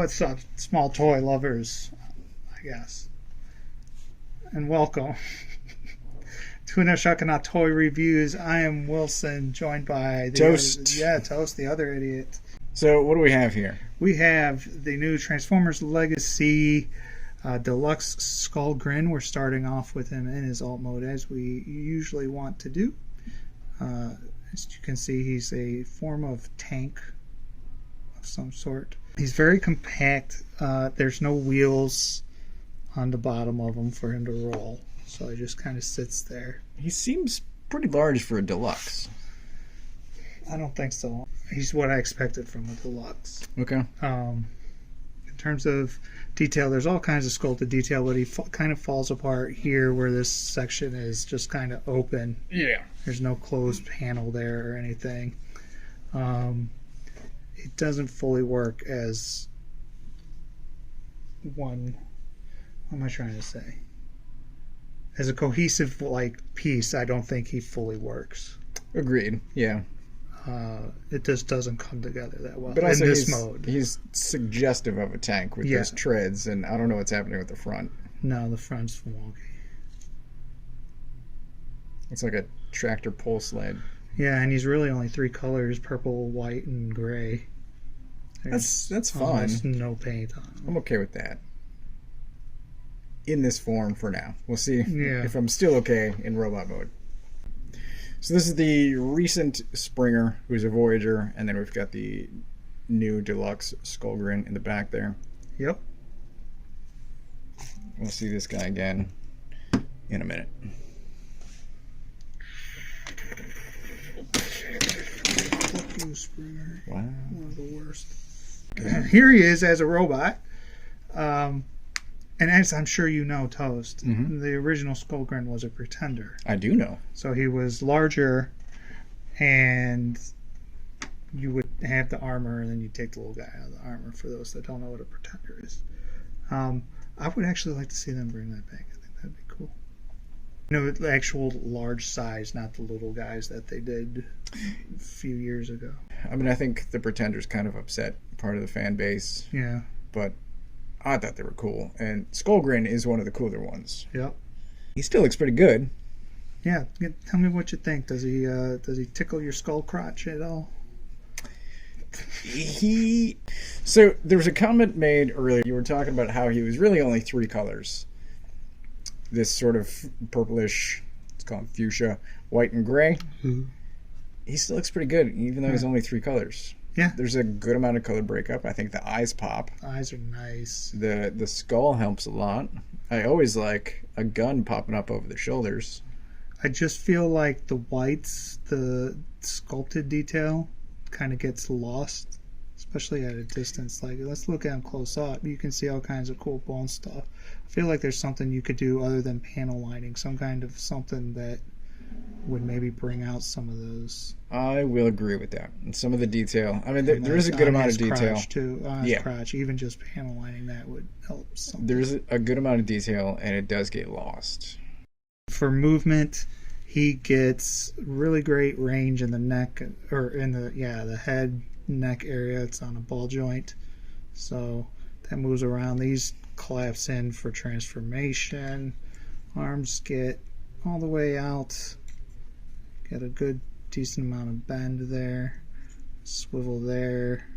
What's up, small toy lovers, I guess. And welcome to No Shucking Toy Reviews. I am Wilson, joined by Toast. Toast, the other idiot. So what do we have here? We have the new Transformers Legacy Deluxe Skullgrin. We're starting off with him in his alt mode, as we usually want to do. As you can see, he's a form of tank of some sort. He's very compact. There's no wheels on the bottom of him for him to roll, so he just kind of sits there. He seems pretty large for a deluxe. I don't think so. He's what I expected from a deluxe. Okay. In terms of detail, there's all kinds of sculpted detail, but he kind of falls apart here where this section is just kind of open. Yeah. There's no closed panel there or anything. It doesn't fully work as one. What am I trying to say? As a cohesive piece, I don't think he fully works. Agreed. Yeah. It just doesn't come together that well. But also in this mode, he's suggestive of a tank with those treads, and I don't know what's happening with the front. No, the front's wonky. It's like a tractor pull sled. Yeah, and he's really only three colors: purple, white, and gray. That's fun. Almost no paint on him. I'm okay with that. In this form for now. We'll see if I'm still okay in robot mode. So this is the recent Springer, who's a Voyager, and then we've got the new deluxe Skullgrin in the back there. Yep. We'll see this guy again in a minute. Fuck you, Springer. Wow. One of the worst. Here he is as a robot. And as I'm sure you know, Toast, the original Skullgrin was a pretender. I do know. So he was larger, and you would have the armor, and then you take the little guy out of the armor, for those that don't know what a pretender is. I would actually like to see them bring that back. I think that'd be cool. You know, the actual large size, not the little guys that they did a few years ago. I mean, I think the pretender's kind of upset part of the fan base. Yeah. But I thought they were cool, and Skullgrin is one of the cooler ones. Yep. He still looks pretty good. Yeah. Tell me what you think. Does he tickle your skull crotch at all? So there was a comment made earlier. You were talking about how he was really only three colors. This sort of purplish, let's call it fuchsia, white and gray. Mm-hmm. He still looks pretty good, even though he's only three colors. Yeah. There's a good amount of color breakup. I think the eyes pop. The eyes are nice. The skull helps a lot. I always like a gun popping up over the shoulders. I just feel like the whites, the sculpted detail, kind of gets lost, especially at a distance. Like, let's look at him close up. You can see all kinds of cool bone stuff. I feel like there's something you could do other than panel lining, some kind of something that would maybe bring out some of those. I will agree with that. And some of the detail. I mean, there is a good amount of detail. Crotch too. On his crotch, even just panel lining that would help. Something. There's a good amount of detail, and it does get lost. For movement, he gets really great range in the neck, or in the head, neck area. It's on a ball joint, so that moves around. These collapse in for transformation. Arms get all the way out. Got a good decent amount of bend there. Swivel there.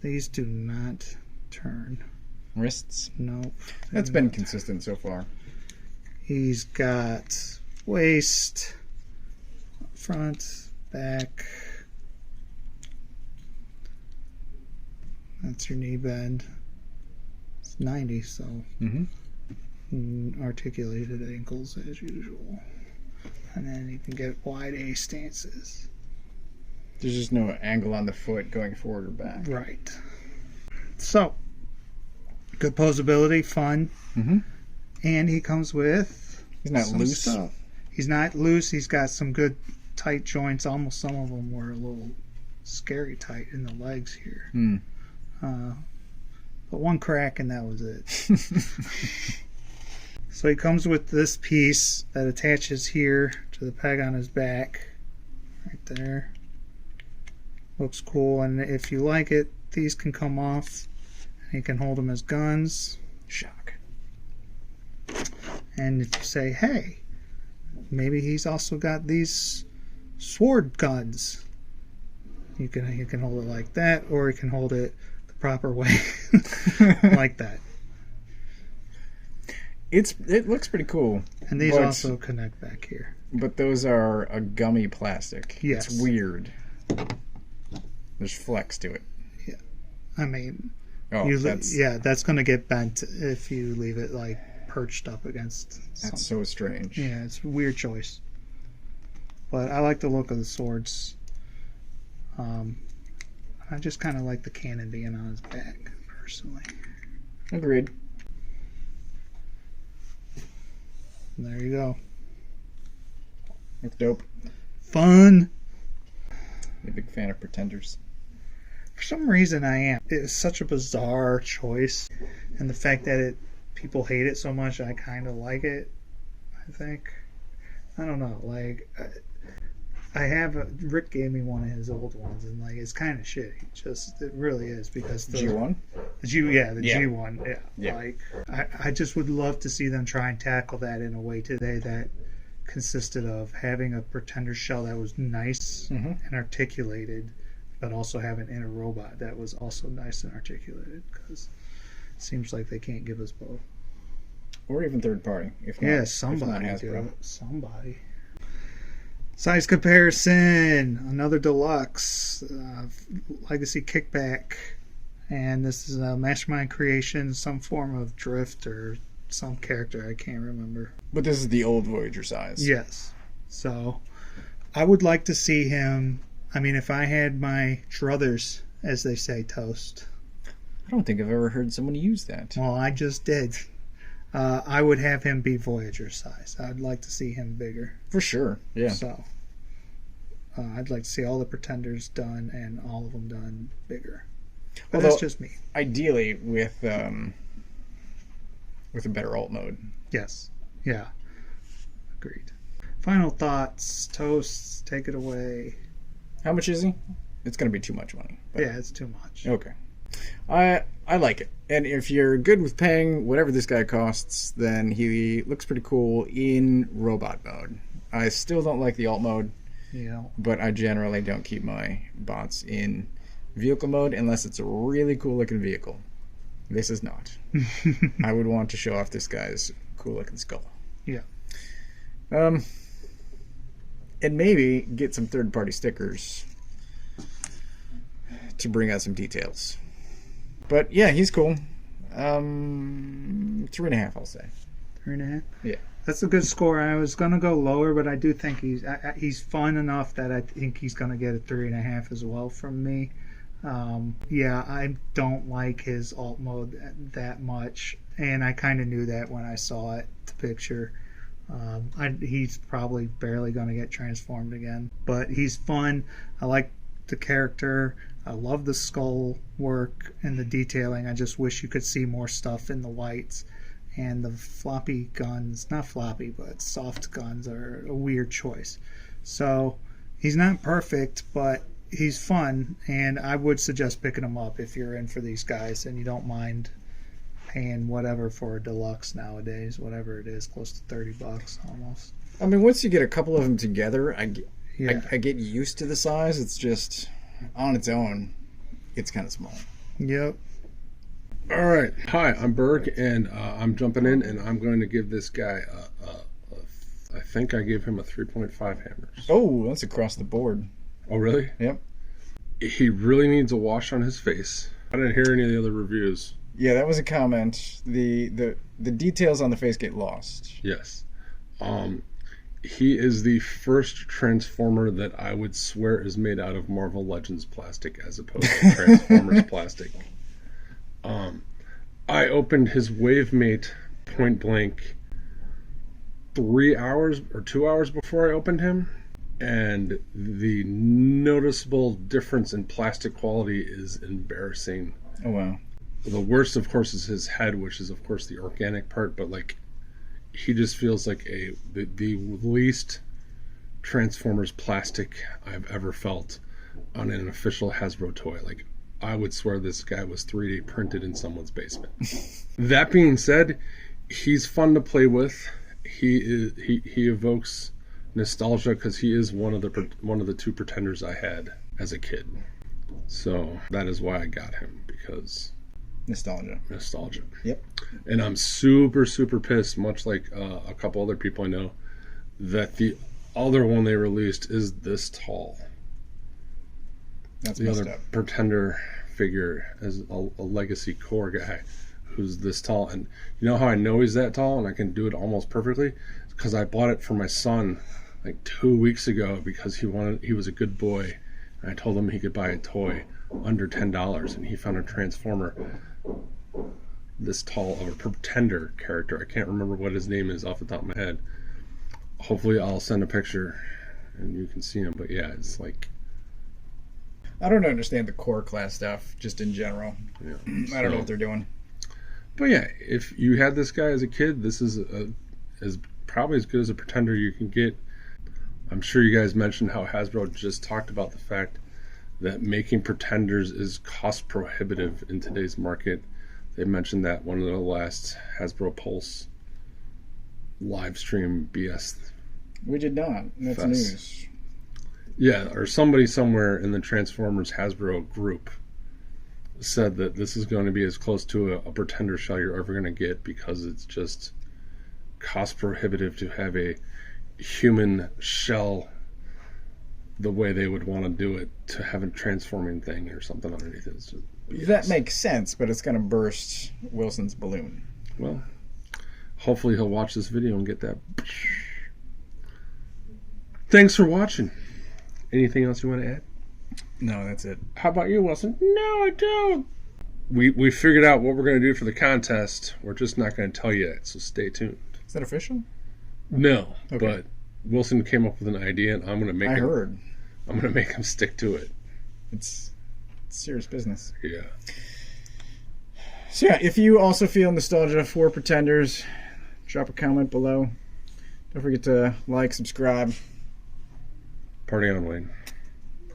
These do not turn. Wrists? Nope. That's been consistent so far. He's got waist, front, back. That's your knee bend. It's 90, so articulated ankles as usual. And then you can get wide A stances. There's just no angle on the foot going forward or back. Right. So, good posability, fun. And he comes with... He's not loose. Stuff. He's not loose. He's got some good tight joints. Almost some of them were a little scary tight in the legs here. But one crack and that was it. So he comes with this piece that attaches here to the peg on his back. Right there. Looks cool, and if you like it, these can come off. You can hold them as guns. Shock. And if you say, hey, maybe he's also got these sword guns. You can hold it like that, or you can hold it the proper way, like that. It looks pretty cool. And these also connect back here. But those are a gummy plastic. Yes. It's weird. There's flex to it. Yeah. I mean, that's going to get bent if you leave it like perched up against something. That's so strange. Yeah, it's a weird choice. But I like the look of the swords. I just kind of like the cannon being on his back, personally. Agreed. And there you go. That's dope. Fun. You a big fan of Pretenders? For some reason, I am. It's such a bizarre choice, and the fact that people hate it so much, I kind of like it. I think. I don't know. Like, Rick gave me one of his old ones, and like it's kind of shitty. It really is, because the G1. G1. Yeah. Like, I just would love to see them try and tackle that in a way today that consisted of having a Pretender shell that was nice and articulated, but also have an inner robot that was also nice and articulated, because it seems like they can't give us both. Or even third party. If not, somebody. If not Hasbro. Somebody. Size comparison. Another deluxe. Legacy kickback. And this is a Mastermind creation, some form of drift or some character. I can't remember. But this is the old Voyager size. Yes. So I would like to see him. I mean, if I had my druthers, as they say, toast. I don't think I've ever heard someone use that. Well, I just did. I would have him be Voyager size. I'd like to see him bigger. For sure, yeah. So, I'd like to see all the Pretenders done and all of them done bigger. But Although, that's just me. Ideally, with a better alt mode. Yes. Yeah. Agreed. Final thoughts. Toasts. Take it away. How much is he? It's going to be too much money. But... yeah, it's too much. Okay. I like it. And if you're good with paying whatever this guy costs, then he looks pretty cool in robot mode. I still don't like the alt mode. Yeah. But I generally don't keep my bots in vehicle mode unless it's a really cool looking vehicle. This is not. I would want to show off this guy's cool looking skull. Yeah. And maybe get some third party stickers to bring out some details. But yeah, he's cool. 3.5, I'll say. 3.5? Yeah. That's a good score. I was going to go lower, but I do think he's fun enough that I think he's going to get a 3.5 as well from me. Yeah, I don't like his alt mode that much, and I kind of knew that when I saw it, the picture. He's probably barely going to get transformed again, but he's fun. I like the character. I love the skull work and the detailing. I just wish you could see more stuff in the whites. And the floppy guns, not floppy, but soft guns are a weird choice. So he's not perfect, but he's fun, and I would suggest picking him up if you're in for these guys and you don't mind paying whatever for a deluxe nowadays, whatever it is, close to $30 almost. I mean, once you get a couple of them together, I get used to the size. It's just on its own, it's kind of small. Yep. All right. Hi, I'm Berg, and I'm jumping in, and I'm going to give this guy I think I gave him a 3.5 hammers. Oh, that's across the board. Oh, really? Yep. He really needs a wash on his face. I didn't hear any of the other reviews. Yeah, that was a comment. The details on the face get lost. Yes. He is the first Transformer that I would swear is made out of Marvel Legends plastic as opposed to Transformers plastic. I opened his Wavemate point blank 3 hours or 2 hours before I opened him, and the noticeable difference in plastic quality is embarrassing. Oh, wow. The worst, of course, is his head, which is, of course, the organic part, but, like, he just feels like the least Transformers plastic I've ever felt on an official Hasbro toy. Like, I would swear this guy was 3D printed in someone's basement. That being said, he's fun to play with. He evokes nostalgia because he is one of the two Pretenders I had as a kid. So that is why I got him, because nostalgia. Yep. And I'm super, super pissed, much like a couple other people I know, that the other one they released is this tall. That's the messed other up. Pretender figure is a legacy core guy who's this tall. And you know how I know he's that tall and I can do it almost perfectly? Because I bought it for my son like 2 weeks ago because he was a good boy. And I told him he could buy a toy under $10, and he found a Transformer this tall of a Pretender character. I can't remember what his name is off the top of my head. Hopefully I'll send a picture and you can see him. But yeah, it's like, I don't understand the core class stuff just in general. yeah, I don't know what they're doing. But yeah, if you had this guy as a kid, this is probably as good as a Pretender you can get. I'm sure you guys mentioned how Hasbro just talked about the fact that making Pretenders is cost prohibitive in today's market. They mentioned that one of the last Hasbro Pulse live stream BS. We did not. That's Fest. News. Yeah, or somebody somewhere in the Transformers Hasbro group said that this is going to be as close to a Pretender shell you're ever going to get, because it's just cost prohibitive to have a human shell the way they would want to do it, to have a transforming thing or something underneath it. It's just, that makes sense, but it's going to burst Wilson's balloon. Well, hopefully he'll watch this video and get that. Thanks for watching. Anything else you want to add? No, that's it. How about you, Wilson? No, I don't. We figured out what we're going to do for the contest. We're just not going to tell you yet, so stay tuned. Is that official? No, Okay. But Wilson came up with an idea, and I'm going to make heard. I'm going to make him stick to it. It's serious business. Yeah. So yeah, if you also feel nostalgia for Pretenders, drop a comment below. Don't forget to like, subscribe. Party on, Wayne.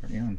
Party on.